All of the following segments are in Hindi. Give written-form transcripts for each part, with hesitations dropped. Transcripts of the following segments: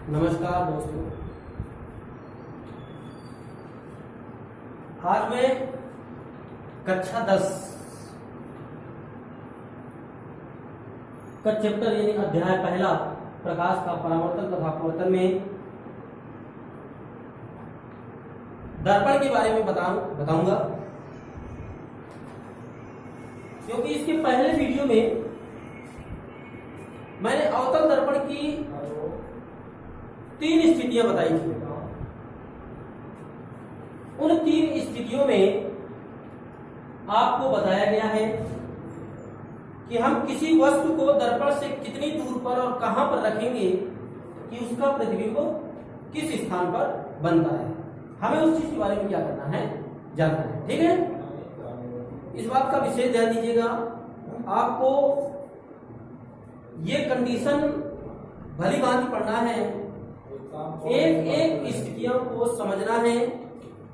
नमस्कार दोस्तों। आज मैं कक्षा 10 का चैप्टर यानी अध्याय पहला प्रकाश का परावर्तन तथा अपवर्तन में दर्पण के बारे में बताऊंगा, क्योंकि इसके पहले वीडियो में मैंने अवतल दर्पण की 3 स्थितियां बताई थी। उन 3 स्थितियों में आपको बताया गया है कि हम किसी वस्तु को दर्पण से कितनी दूर पर और कहां पर रखेंगे कि उसका प्रतिबिंब किस स्थान पर बनता है। हमें उस चीज के बारे में क्या करना है, जानना है। ठीक है, इस बात का विशेष ध्यान दीजिएगा। आपको ये कंडीशन भली भांति पढ़ना है, एक एक स्थितियों को समझना है।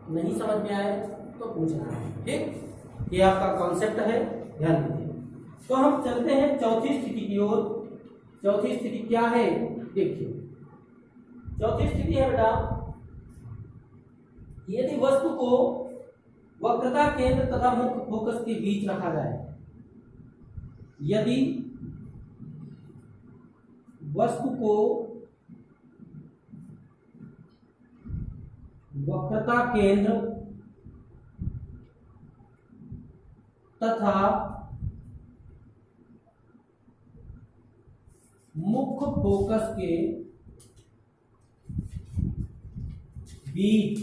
नहीं समझ में आए तो पूछना है। ठीक, ये आपका कॉन्सेप्ट है, ध्यान दीजिए। तो हम चलते हैं चौथी स्थिति की ओर। चौथी स्थिति क्या है, देखिए। चौथी स्थिति है बेटा, यदि वस्तु को वक्रता केंद्र तथा मुख्य फोकस के बीच रखा जाए। यदि वस्तु को वक्रता केंद्र तथा मुख्य फोकस के बीच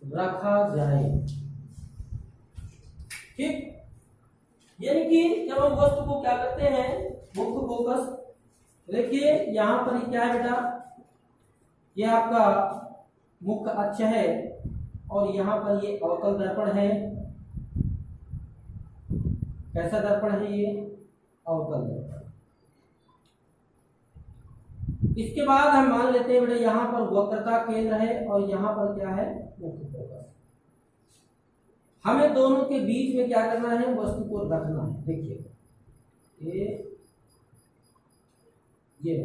रखा जाए। ठीक, यानी कि जब हम वस्तु को क्या करते हैं, मुख्य फोकस, देखिए यहां पर क्या है बेटा, ये आपका मुख्य अक्ष है और यहां पर ये अवतल दर्पण है। कैसा दर्पण है ये, अवतल दर्पण। इसके बाद हम मान लेते हैं बेटा यहां पर वक्रता केंद्र है और यहां पर क्या है, मुख्य फोकस। हमें दोनों के बीच में क्या करना है, वस्तु को रखना है। देखिए ये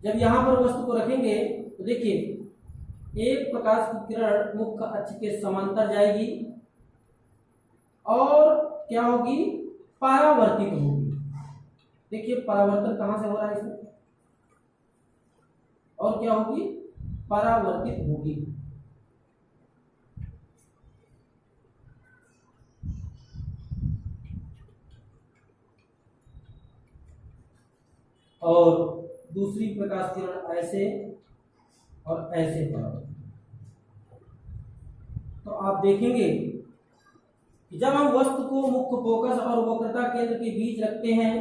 जब यहां पर वस्तु को रखेंगे तो देखिए एक प्रकाश की किरण मुख्य अक्ष के समांतर जाएगी और क्या होगी, परावर्तित होगी। देखिए परावर्तन कहां से हो रहा है इसमें, और क्या होगी, परावर्तित होगी। और दूसरी प्रकाश किरण ऐसे और ऐसे परावर्तित। तो आप देखेंगे कि जब हम वस्तु को मुख्य फोकस और वक्रता केंद्र के बीच रखते हैं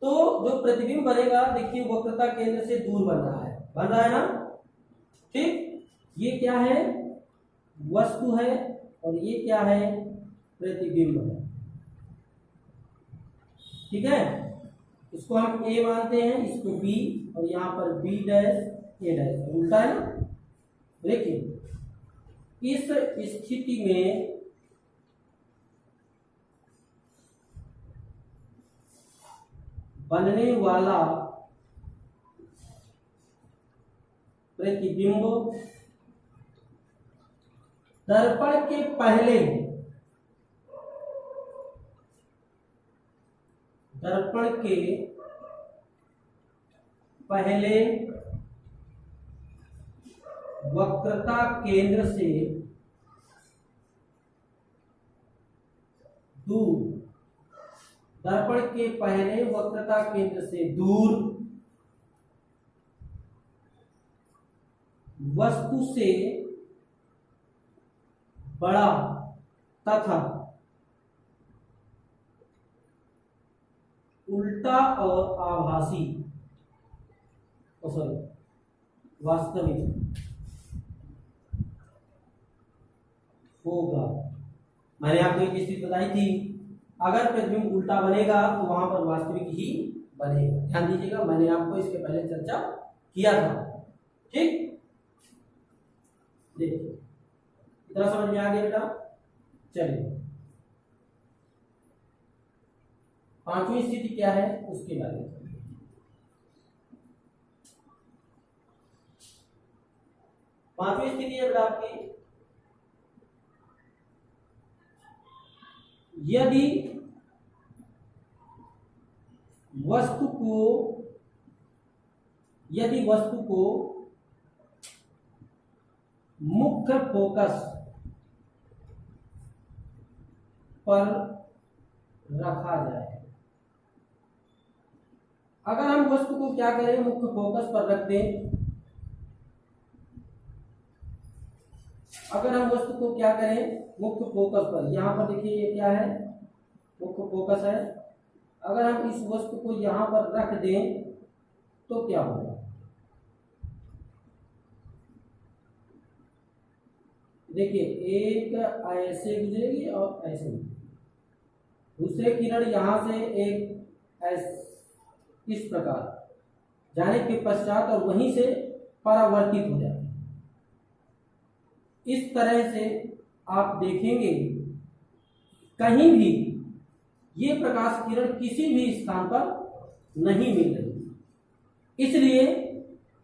तो जो प्रतिबिंब बनेगा, देखिए वक्रता केंद्र से दूर बन रहा है ना। ठीक, ये क्या है, वस्तु है और ये क्या है, प्रतिबिंब है। ठीक है, इसको हम ए मानते हैं, इसको बी, और यहां पर बी डैश ए डैश, उल्टा है ना। देखिए इस स्थिति में बनने वाला प्रतिबिंब दर्पण के पहले वक्रता केंद्र से दूर, दर्पण के पहले वक्रता केंद्र से दूर वस्तु से बड़ा तथा उल्टा और आभासी, वास्तविक होगा। मैंने आपको एक चीज बताई थी, अगर प्रतिबिंब उल्टा बनेगा तो वहां पर वास्तविक ही बनेगा। ध्यान दीजिएगा, मैंने आपको इसके पहले चर्चा किया था। ठीक, देखिए इतना समझ में आ गया बेटा। चलिए पांचवी स्थिति क्या है उसके बारे में। पांचवी स्थिति है बेटा आपकी, यदि वस्तु को मुख्य फोकस पर रखा जाए। अगर हम वस्तु को क्या करें, मुख्य फोकस पर रख दें, अगर हम वस्तु को क्या करें मुख्य फोकस पर, यहां पर देखिए ये क्या है, मुख्य फोकस है। अगर हम इस वस्तु को यहां पर रख दें तो क्या होगा, देखिए एक ऐसे गुजरेगी और ऐसे, दूसरे किरण यहां से एक इस प्रकार जाने के पश्चात और वहीं से परावर्तित हो जाए। इस तरह से आप देखेंगे कहीं भी ये प्रकाश किरण किसी भी स्थान पर नहीं मिल रही, इसलिए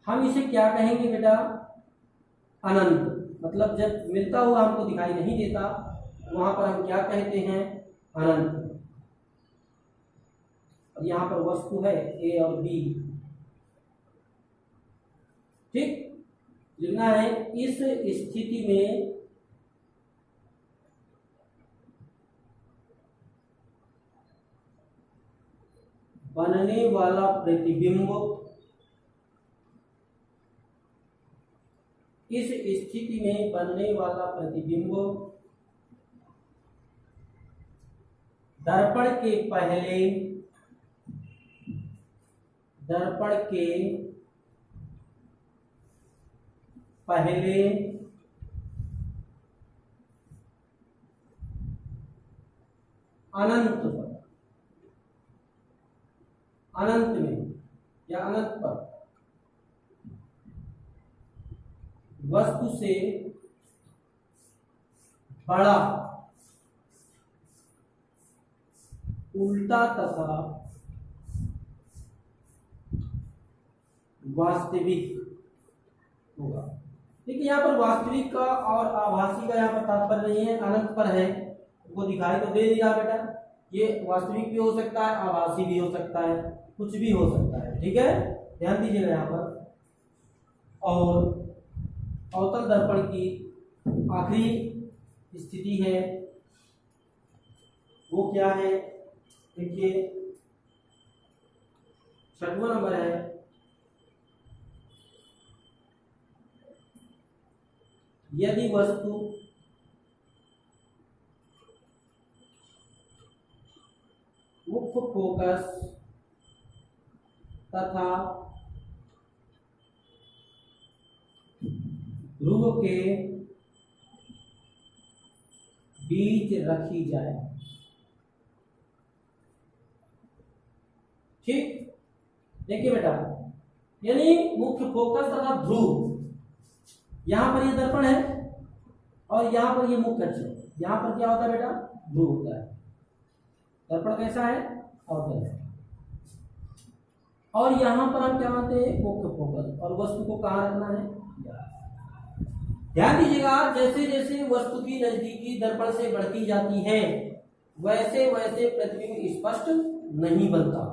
हम इसे क्या कहेंगे बेटा, अनंत। मतलब जब मिलता हुआ हमको दिखाई नहीं देता वहां पर हम क्या कहते हैं, अनंत। और यहां पर वस्तु है ए और बी, ठीक। लिखना है इस स्थिति में बनने वाला प्रतिबिंब, इस स्थिति में बनने वाला प्रतिबिंब दर्पण के पहले अनंत में या अनंत पर वस्तु से बड़ा, उल्टा तथा वास्तविक होगा। देखिए यहाँ पर वास्तविक का और आभासी का यहाँ पर तात्पर्य नहीं है, अनंत पर है, वो दिखाई तो दे दिया बेटा, ये वास्तविक भी हो सकता है, आभासी भी हो सकता है, कुछ भी हो सकता है, ठीक है, ध्यान दीजिएगा यहाँ पर। और अवतल दर्पण की आखिरी स्थिति है वो क्या है, देखिए 6वां नंबर है, यदि वस्तु मुख्य फोकस तथा ध्रुव के बीच रखी जाए, ठीक। देखिए बेटा, यानी मुख्य फोकस तथा ध्रुव, यहां पर ये दर्पण है और यहां पर ये मुख्य अक्ष है, यहां पर क्या होता है बेटा, ध्रुव होता है। दर्पण कैसा है, अवतल है, और यहां पर हम क्या मानते हैं, मुख्य फोकस, और वस्तु को कहां रखना है, ध्यान दीजिएगा। जैसे जैसे वस्तु की नजदीकी दर्पण से बढ़ती जाती है वैसे वैसे प्रतिबिंब स्पष्ट नहीं बनता,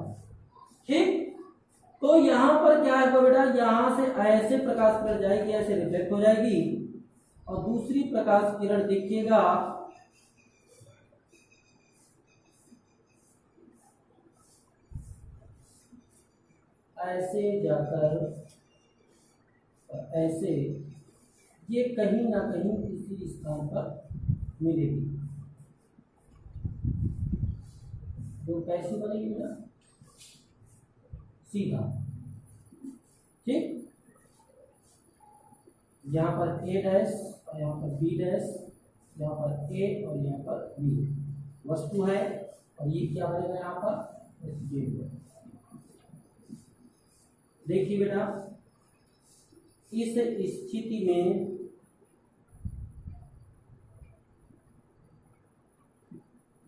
ठीक। तो यहां पर क्या है बेटा, यहां से ऐसे प्रकाश किरण जाएगी, ऐसे रिफ्लेक्ट हो जाएगी, और दूसरी प्रकाश किरण देखिएगा ऐसे जाकर ऐसे, ये कहीं ना कहीं किसी स्थान पर मिलेगी, तो कैसी बनेगी ना, सीधा, ठीक। यहाँ पर ए डैश और यहाँ पर बी डैश, यहाँ पर ए और यहाँ पर बी वस्तु है, और ये क्या बनेगा यहाँ पर, ये देखिए बेटा, इस स्थिति में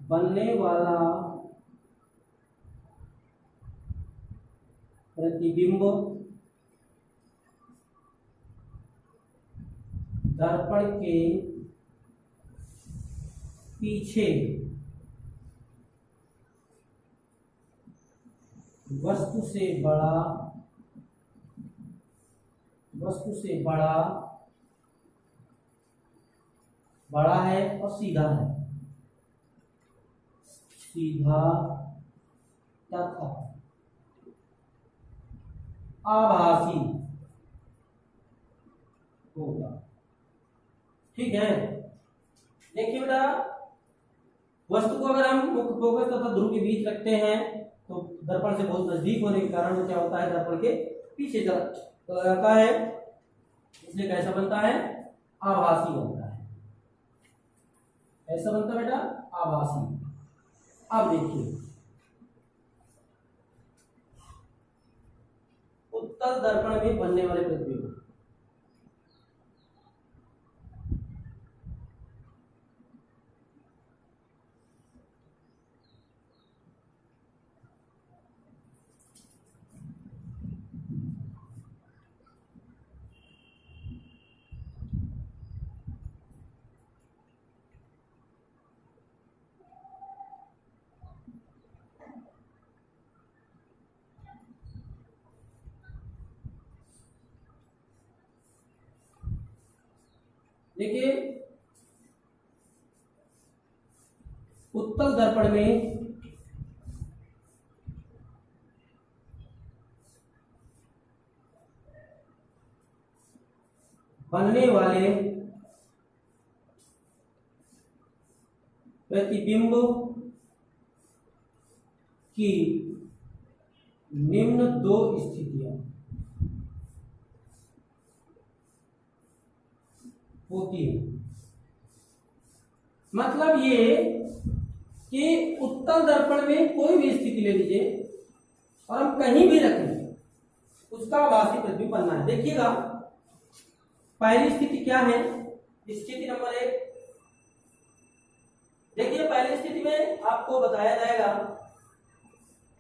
बनने वाला प्रतिबिंब दर्पण के पीछे वस्तु से बड़ा है और सीधा है, सीधा तथा आभासी होगा। ठीक है, देखिए बेटा, वस्तु को अगर हम मुख्य फोकस तथा ध्रुव के बीच रखते हैं तो दर्पण से बहुत नजदीक होने के कारण वो क्या होता है, दर्पण के पीछे चला जाता है, इसलिए कैसा बनता है, आभासी बनता है। ऐसा बनता है बेटा, आभासी। अब देखिए उत्तल दर्पण में बनने वाले प्रतिबिंब, देखिए उत्तल दर्पण में बनने वाले प्रतिबिंब की निम्न दो स्थितियां होती है। मतलब ये कि उत्तल दर्पण में कोई भी स्थिति ले लीजिए और हम कहीं भी रखें, उसका आभासी प्रतिबिंब बनना है। देखिएगा पहली स्थिति क्या है, स्थिति नंबर 1। देखिए पहली स्थिति में आपको बताया जाएगा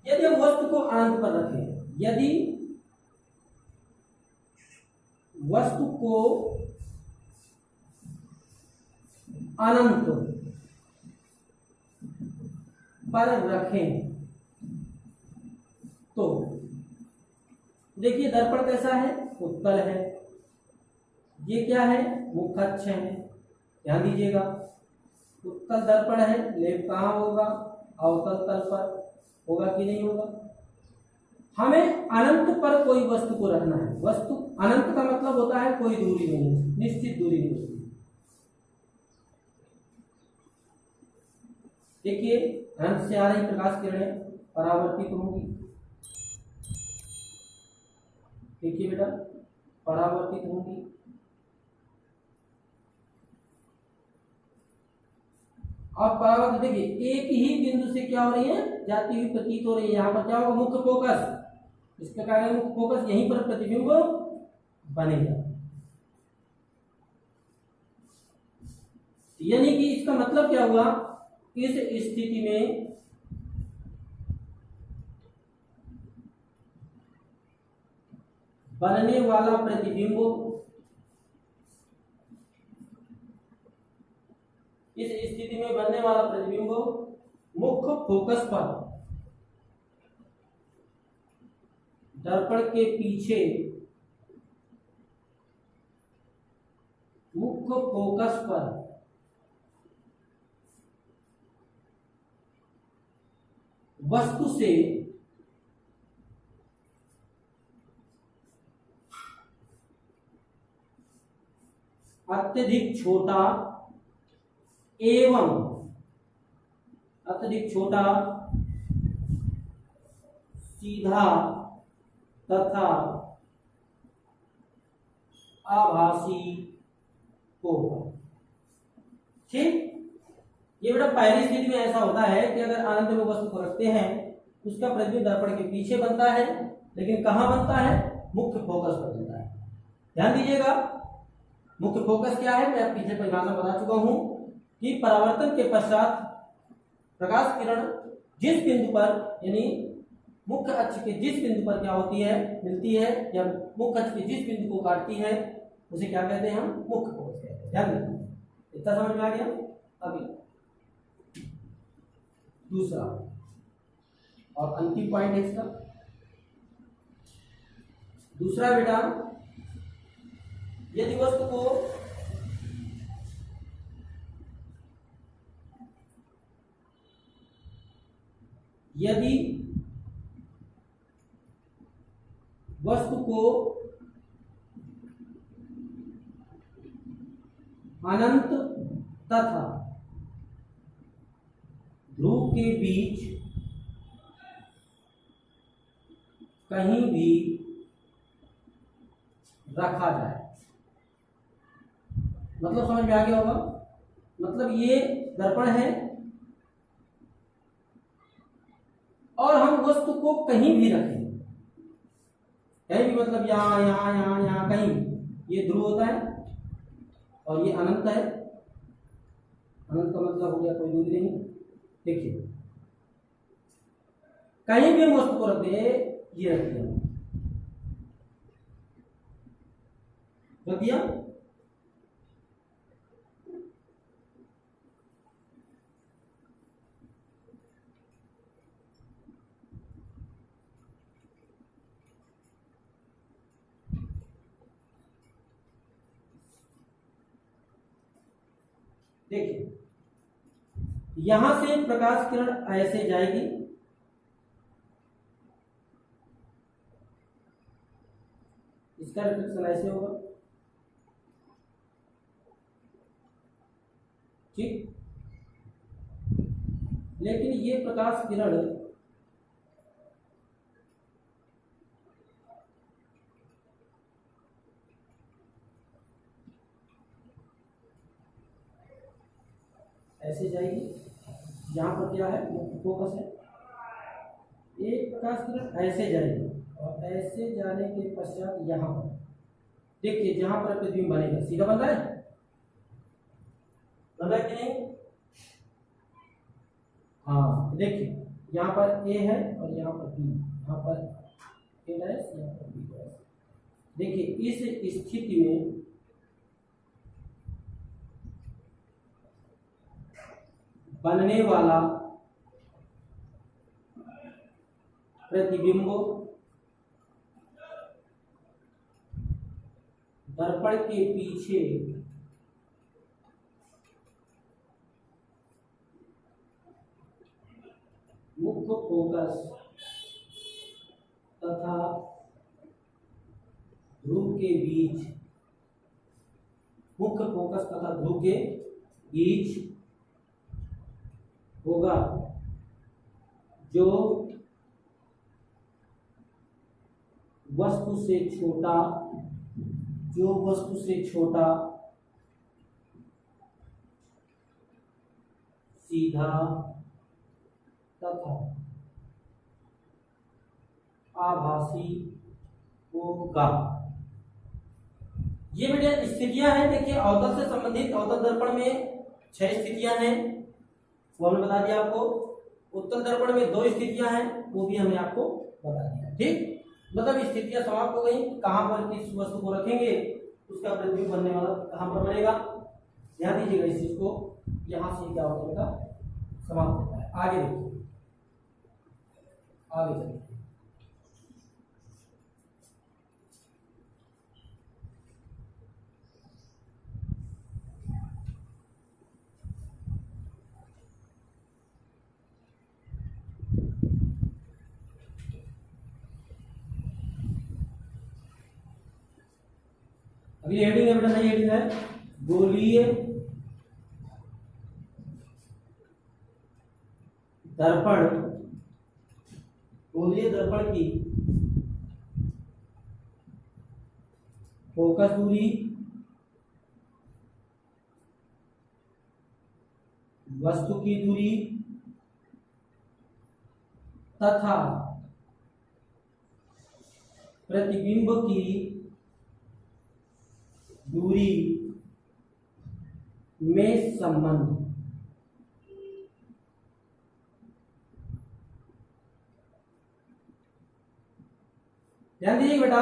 यदि हम वस्तु को अनंत पर रखें, यदि वस्तु को अनंत पर रखें तो देखिए दर्पण कैसा है, उत्तल है, ये क्या है, मुख्य अक्ष है। ध्यान दीजिएगा उत्तल दर्पण है, लेप कहाँ होगा, अवतल तल पर होगा कि नहीं होगा। हमें अनंत पर कोई वस्तु को रखना है। वस्तु अनंत का मतलब होता है कोई दूरी नहीं, निश्चित दूरी नहीं होती। देखिए अनंत से आ रही प्रकाश किरणें परावर्तित होंगी। देखिए बेटा परावर्तित होंगी, और परावर्तित देखिए एक ही बिंदु से क्या हो रही है, जाती हुई प्रतीत हो रही है। यहाँ पर क्या होगा, मुख्य फोकस, इसका क्या है, मुख्य फोकस, यहीं पर प्रतिबिंब बनेगा। यानी कि इसका मतलब क्या हुआ, इस स्थिति में बनने वाला प्रतिबिंब, इस स्थिति में बनने वाला प्रतिबिंब मुख्य फोकस पर दर्पण के पीछे, मुख्य फोकस पर वस्तु से अत्यधिक छोटा एवं अत्यधिक छोटा, सीधा तथा आभासी होगा। ठीक, ये बेटा पहली स्थिति में ऐसा होता है कि अगर अनंत में वस्तु को रखते हैं उसका प्रतिबिंब दर्पण के पीछे बनता है, लेकिन कहां बनता है, मुख्य फोकस पर बनता है। ध्यान दीजिएगा मुख्य फोकस क्या है, मैं पीछे परिभाषा बता चुका हूं कि परावर्तन के पश्चात प्रकाश किरण जिस बिंदु पर, यानी मुख्य अक्ष के जिस बिंदु पर क्या होती है, मिलती है, या मुख्य अक्ष के जिस बिंदु को काटती है उसे क्या कहते हैं, हम मुख्य फोकस कहते हैं। ध्यान रखिए, इतना समझ में आ गया। अभी दूसरा और अंतिम पॉइंट है इसका। दूसरा बेटा, यदि वस्तु को अनंत तथा ध्रुव के बीच कहीं भी रखा जाए, मतलब समझ में आ गया होगा। मतलब ये दर्पण है और हम वस्तु को कहीं भी रखें, कहीं भी, मतलब यहाँ यहाँ यहाँ यहाँ कहीं, ये ध्रुव होता है और ये अनंत है। अनंत का मतलब हो गया कोई दूरी नहीं। देखिए, कहीं भी हम वस्तु को रख दे, ये रख दिया, रख दिया। देखिए, यहां से प्रकाश किरण ऐसे जाएगी, इसका रिफ्लेक्शन ऐसे होगा, ठीक। लेकिन ये प्रकाश किरण ऐसे जाएगी, यहाँ पर क्या है, फोकस है। एक प्रकाश किरण ऐसे जाएगी और ऐसे जाने के पश्चात यहाँ पर देखिए, जहां पर प्रतिबिंब बनेगा, सीधा बन रहा है, बन रहा है कि नहीं? हाँ, देखिए यहाँ पर ए है और यहाँ पर बी, यहाँ पर ए डैश, यहाँ पर बी डैश। देखिए, इस स्थिति में बनने वाला प्रतिबिंब दर्पण के पीछे मुख्य फोकस तथा ध्रुव के बीच, मुख्य फोकस तथा ध्रुव के बीच होगा, जो वस्तु से छोटा सीधा तथा आभासी होगा। ये बेटा स्थितियां हैं। देखिए, अवतल से संबंधित अवतल दर्पण में 6 स्थितियां हैं, वो हमने बता दिया आपको। उत्तल दर्पण में 2 स्थितियां हैं, वो भी हमने आपको बता दिया, ठीक। मतलब स्थितियां समाप्त हो गई। कहां पर किस वस्तु को रखेंगे, उसका प्रतिबिंब बनने वाला कहां पर बनेगा, ध्यान दीजिएगा इस चीज को। यहां से क्या होगा, समाप्त होता है। आगे देखिए, आगे चलिए। अगली हेडिंग है बेटा, नई हेडिंग है, गोलीय दर्पण। गोलीय दर्पण की फोकस दूरी, वस्तु की दूरी तथा प्रतिबिंब की दूरी में संबंध। ध्यान दीजिए बेटा,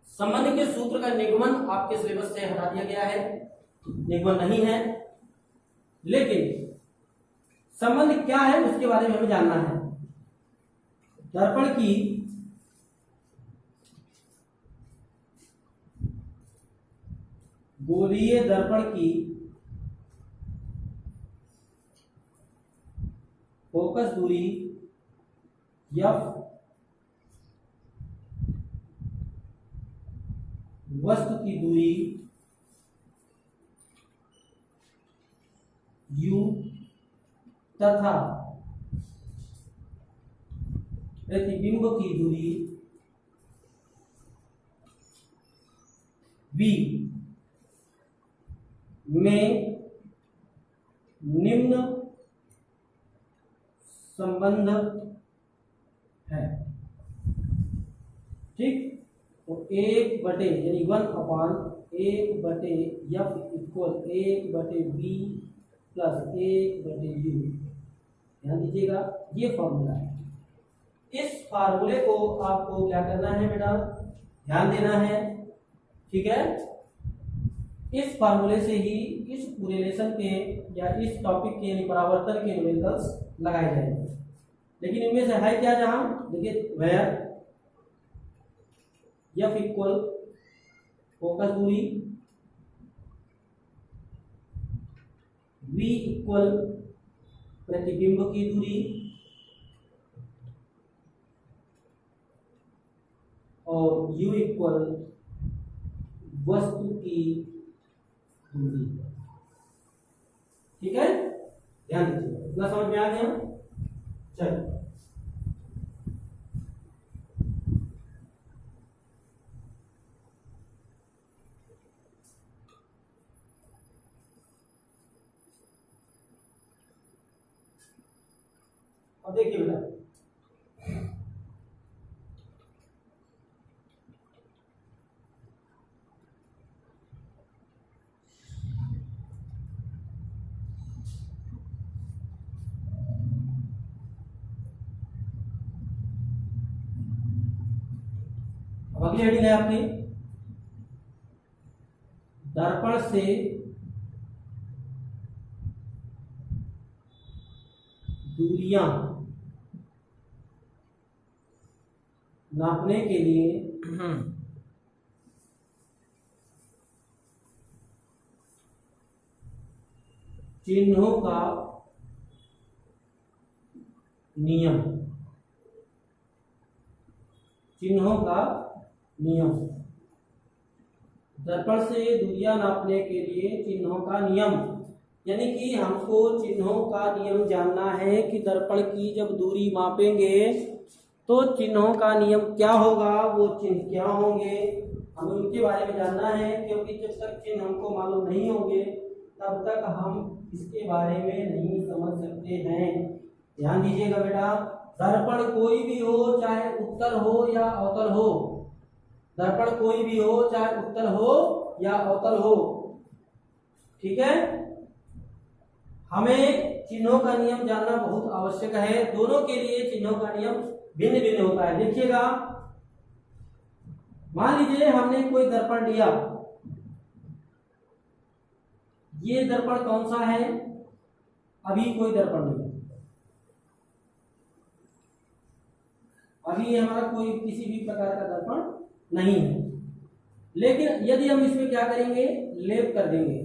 संबंध के सूत्र का निगमन आपके सिलेबस से हटा दिया गया है, निगमन नहीं है, लेकिन संबंध क्या है उसके बारे में हमें जानना है। दर्पण की गोलीय दर्पण की फोकस दूरी F, वस्तु की दूरी U तथा प्रतिबिंब की दूरी V में निम्न संबंध है। ठीक, तो 1/, यानी 1/1/F equal 1/V plus 1/U। ध्यान दीजिएगा, ये फॉर्मूला है। इस फार्मूले को आपको क्या करना है बेटा, ध्यान देना है। ठीक है, इस फार्मूले से ही इस पूरे लेसन के या इस टॉपिक के यानी परावर्तन के न्यूमेरिकल्स लगाए जाएंगे। लेकिन इनमें से है क्या, जहां देखिए वेयर F इक्वल फोकस दूरी, V इक्वल प्रतिबिंब की दूरी और U इक्वल वस्तु की दूरी। ठीक है, ध्यान दीजिए, इतना समझ में आ गया। चलिए अब देखिए बेटा, अब अगली हेडिंग है आपकी, दर्पण से दूरियां नापने के लिए चिन्हों का नियम। चिन्हों का नियम, दर्पण से दूरियां नापने के लिए चिन्हों का नियम, यानी कि हमको चिन्हों का नियम जानना है कि दर्पण की जब दूरी मापेंगे तो चिन्हों का नियम क्या होगा, वो चिन्ह क्या होंगे, हमें उनके बारे में जानना है। क्योंकि जब तक चिन्ह हमको मालूम नहीं होंगे तब तक हम इसके बारे में नहीं समझ सकते हैं। ध्यान दीजिएगा बेटा, दर्पण कोई भी हो, चाहे उत्तल हो या अवतल हो, दर्पण कोई भी हो चाहे उत्तल हो या अवतल हो, ठीक है, हमें चिन्हों का नियम जानना बहुत आवश्यक है। दोनों के लिए चिन्हों का नियम भिन्न भिन्न होता है। देखिएगा, मान लीजिए हमने कोई दर्पण लिया, ये दर्पण कौन सा है, अभी कोई दर्पण नहीं, अभी हमारा कोई किसी भी प्रकार का दर्पण नहीं है। लेकिन यदि हम इसमें क्या करेंगे, लेप कर देंगे,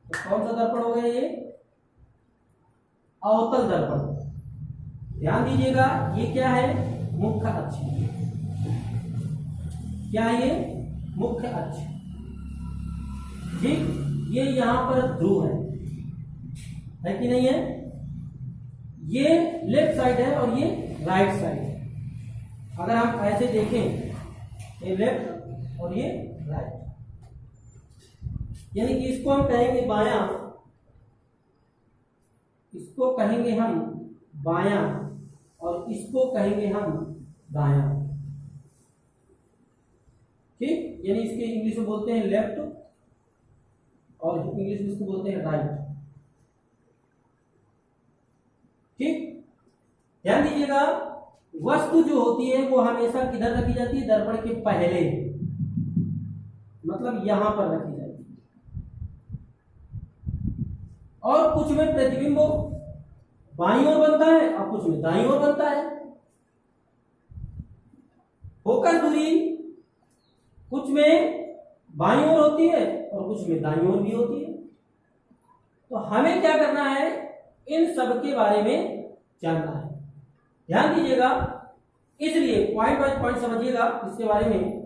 तो कौन सा दर्पण हो गया, ये अवतल दर्पण। ध्यान दीजिएगा, ये क्या है, मुख्य अक्ष। क्या है ये, मुख्य अक्ष। ठीक, ये यहां पर ध्रुव है कि नहीं है, ये लेफ्ट साइड है और ये राइट साइड है। अगर हम ऐसे देखें, ये लेफ्ट और ये राइट, यानी कि इसको हम कहेंगे बायां, इसको कहेंगे हम बायां और इसको कहेंगे हम दायां। ठीक, यानी इसके इंग्लिश में बोलते हैं लेफ्ट और इंग्लिश में इसको बोलते हैं राइट। ठीक, ध्यान दीजिएगा, वस्तु जो होती है वो हमेशा किधर रखी जाती है? दर्पण के पहले, मतलब यहां पर रखी जाती है। और कुछ में प्रतिबिंब बाईं ओर बनता है और कुछ में दाईं ओर बनता है। फोकस दूरी कुछ में बाईं ओर होती है और कुछ में दाईं ओर भी होती है। तो हमें क्या करना है? इन सब के बारे में जानना है। ध्यान दीजिएगा, इसलिए पॉइंट बाय पॉइंट समझिएगा इसके बारे में।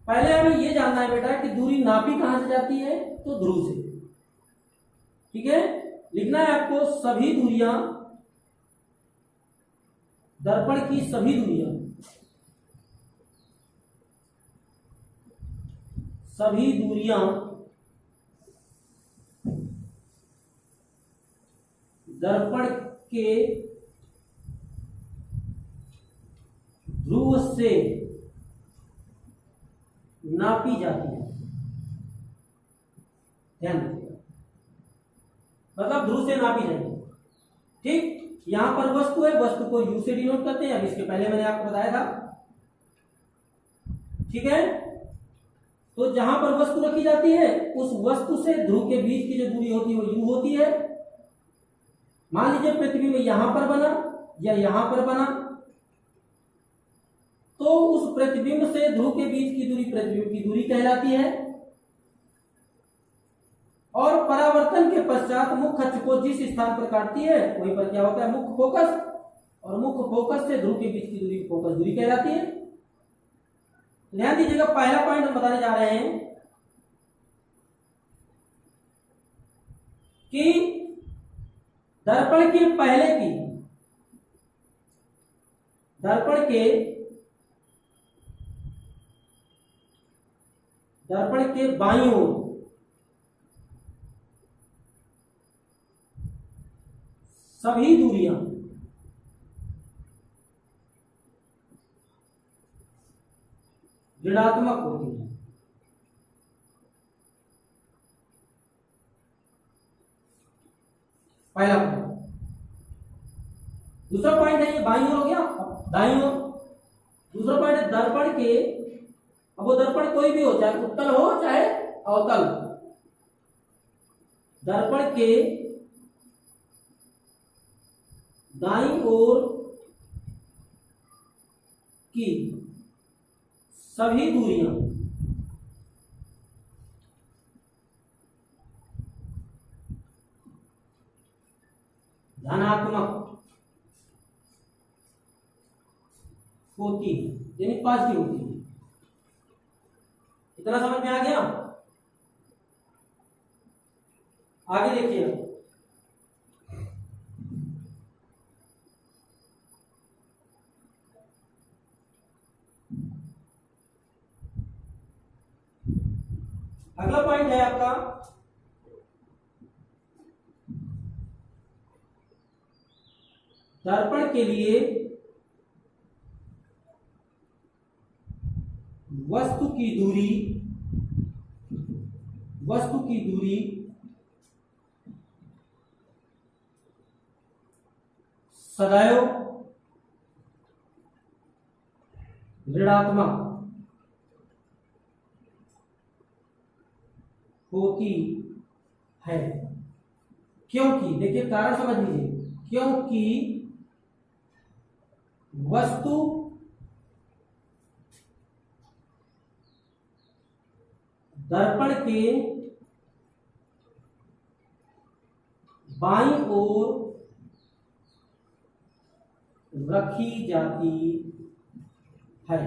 पहले हमें यह जानना है बेटा कि दूरी नापी कहां से जाती है? तो ध्रुव से। ठीक है, लिखना है आपको सभी दूरियां, दर्पण की सभी दूरियां, सभी दूरियां दर्पण के ध्रुव से नापी जाती है। ध्यान रखिएगा, मतलब ध्रुव से नापी जाएगी। ठीक, यहां पर वस्तु है, वस्तु को यू से डिनोट करते हैं। अब इसके पहले मैंने आपको बताया था। ठीक है, तो जहां पर वस्तु रखी जाती है उस वस्तु से ध्रुव के बीच की जो दूरी होती है वो यू होती है। मान लीजिए प्रतिबिंब यहां पर बना या यहां पर बना, तो उस प्रतिबिंब से ध्रुव के बीच की दूरी प्रतिबिंब की दूरी कहलाती है। और परावर्तन के पश्चात मुख्य अक्ष को जिस स्थान पर काटती है वहीं पर क्या होता है? मुख्य फोकस, और मुख्य फोकस से ध्रुव के बीच की दूरी फोकस दूरी कहलाती है। ध्यान दीजिएगा, पहला पॉइंट हम बताने जा रहे हैं कि दर्पण के पहले की, दर्पण के बाईं ओर सभी दूरियां ऋणात्मक होती हैं। पहला पॉइंट। दूसरा पॉइंट है, ये बाईं ओर हो गया, दाईं ओर। दूसरा पॉइंट है दर्पण के, अब वो दर्पण कोई भी हो, चाहे उत्तल हो चाहे अवतल, दर्पण के दाईं ओर की सभी दूरियां धनात्मक होती है, यानी पॉजिटिव होती है। इतना समझ में आ गया? आगे देखिए, अगला पॉइंट है आपका दर्पण के लिए वस्तु की दूरी सदैव ऋणात्मक होती है। क्योंकि, देखिए कारण समझ लीजिए, क्योंकि वस्तु दर्पण के बाईं ओर रखी जाती है।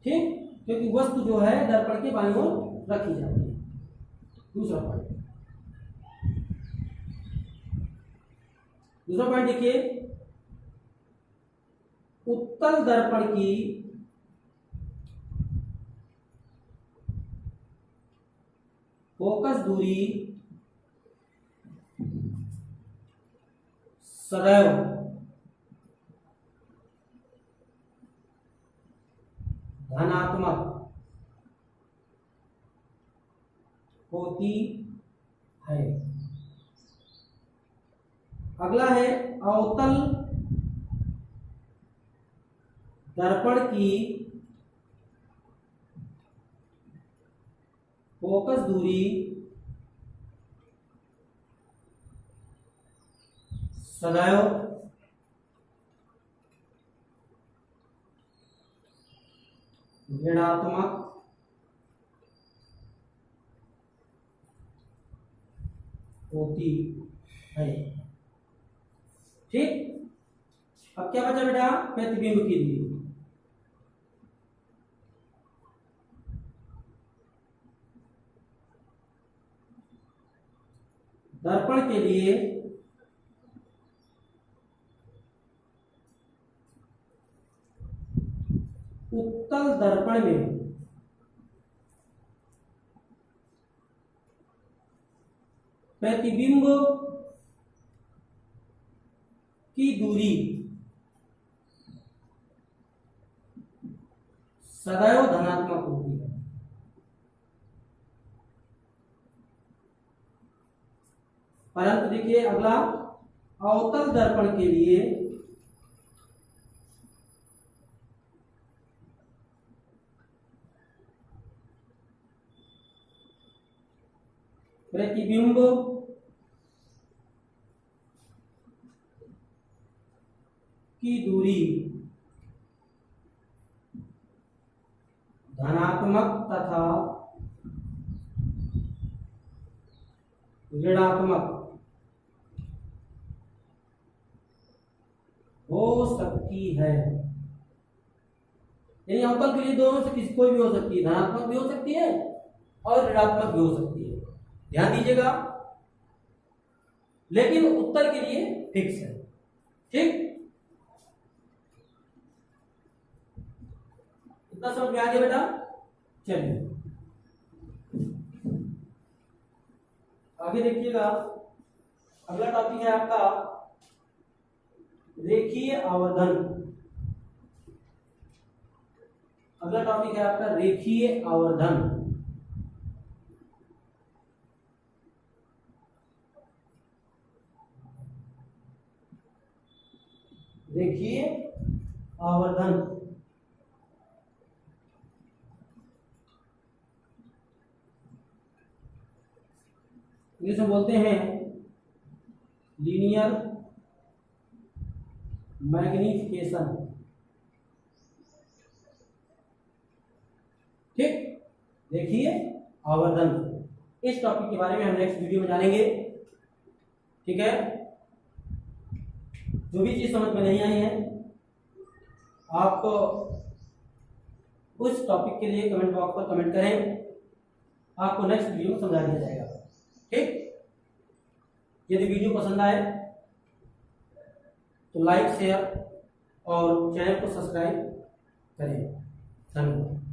ठीक, क्योंकि वस्तु जो है दर्पण के बाईं ओर रखी जाती है। दूसरा पॉइंट देखिए, उत्तल दर्पण की फोकस दूरी सदैव धनात्मक होती है। अगला है अवतल दर्पण की फोकस दूरी सदैव ऋणात्मक होती है। ठीक, अब क्या बचा बेटा, प्रतिबिंब के लिए दर्पण के लिए उत्तल दर्पण में प्रतिबिंब की दूरी सदैव धनात्मक होती है। परंतु देखिए अगला, अवतल दर्पण के लिए प्रतिबिंब की दूरी धनात्मक तथा ऋणात्मक हो सकती है। यानी अवतल के लिए दोनों से किसी कोई भी हो सकती है, धनात्मक भी हो सकती है और ऋणात्मक भी हो सकती है, ध्यान दीजिएगा। लेकिन उत्तर के लिए फिक्स है। ठीक, इतना समझ में आ गया बेटा। चलिए आगे देखिएगा, अगला टॉपिक है आपका रेखीय आवर्धन। अगला टॉपिक है आपका रेखीय आवर्धन। रेखीय आवर्धन इंग्लिश में बोलते हैं लीनियर मैग्निफिकेशन। ठीक, देखिए आवर्धन, इस टॉपिक के बारे में हम नेक्स्ट वीडियो में जानेंगे। ठीक है, जो भी चीज समझ में नहीं आई है आप उस टॉपिक के लिए कमेंट बॉक्स पर कमेंट करें, आपको नेक्स्ट वीडियो में समझा दिया जाएगा। ठीक, यदि वीडियो पसंद आए तो लाइक शेयर और चैनल को सब्सक्राइब करें। धन्यवाद।